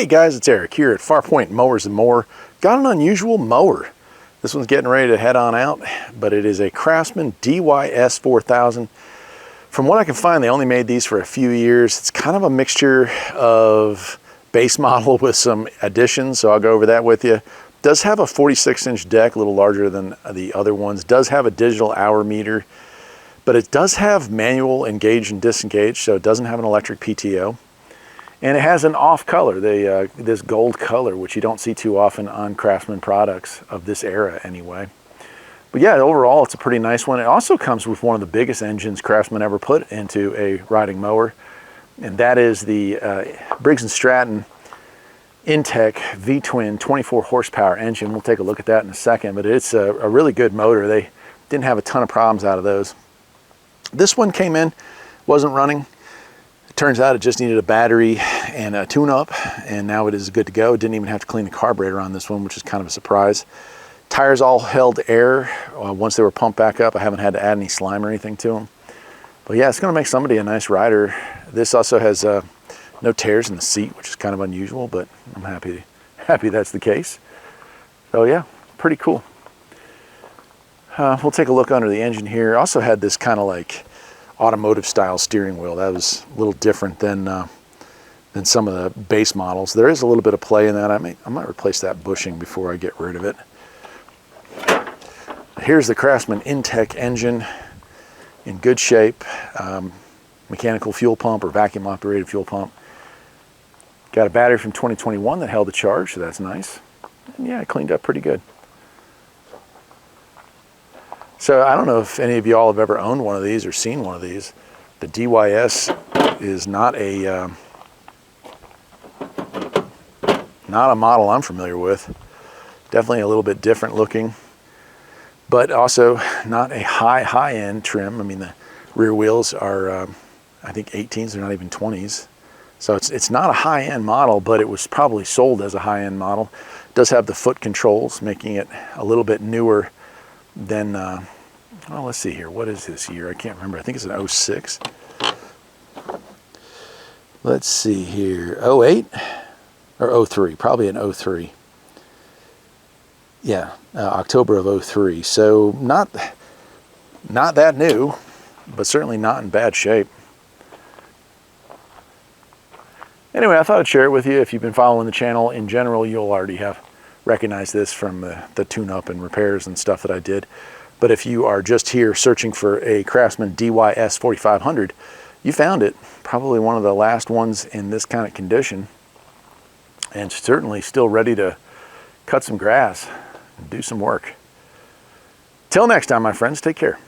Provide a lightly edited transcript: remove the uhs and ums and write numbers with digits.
Hey guys, it's Eric here at Farpoint Mowers and More. Got an unusual mower. This one's getting ready to head on out, but it is a Craftsman DYS4000. From what I can find, they only made these for a few years. It's kind of a mixture of base model with some additions, so I'll go over that with you. Does have a 46-inch deck, a little larger than the other ones. Does have a digital hour meter, but it does have manual engage and disengage, so it doesn't have an electric PTO. And it has an off color, this gold color, which you don't see too often on Craftsman products of this era anyway. But yeah, overall, it's a pretty nice one. It also comes with one of the biggest engines Craftsman ever put into a riding mower, and that is the Briggs & Stratton Intech V-Twin 24 horsepower engine. We'll take a look at that in a second, but it's a really good motor. They didn't have a ton of problems out of those. This one came in, wasn't running. Turns out it just needed a battery and a tune-up, and now it is good to go. Didn't even have to clean the carburetor on this one, which is kind of a surprise. Tires all held air once they were pumped back up. I haven't had to add any slime or anything to them. But yeah, it's going to make somebody a nice rider. This also has no tears in the seat, which is kind of unusual, but I'm happy that's the case. So yeah, pretty cool. We'll take a look under the engine here. Also had this kind of like automotive style steering wheel. That was a little different than some of the base models. There is a little bit of play in that. I might replace that bushing before I get rid of it. Here's the Craftsman Intech engine in good shape. Mechanical fuel pump or vacuum operated fuel pump. Got a battery from 2021 that held the charge, so that's nice. And yeah, it cleaned up pretty good. So I don't know if any of y'all have ever owned one of these or seen one of these. The DYS is not a model I'm familiar with. Definitely a little bit different looking, but also not a high-end trim. I mean, the rear wheels are I think 18s, they're not even 20s. So it's not a high-end model, but it was probably sold as a high-end model. It does have the foot controls, making it a little bit newer than, well, let's see here. What is this year? I can't remember. I think it's an 06. Let's see here. 08 or 03. Probably an 03. Yeah, October of 03. So not that new, but certainly not in bad shape. Anyway, I thought I'd share it with you. If you've been following the channel in general, you'll already have recognized this from the tune-up and repairs and stuff that I did. But if you are just here searching for a Craftsman DYS4500, you found it. Probably one of the last ones in this kind of condition, and certainly still ready to cut some grass and do some work. Till next time, my friends, take care.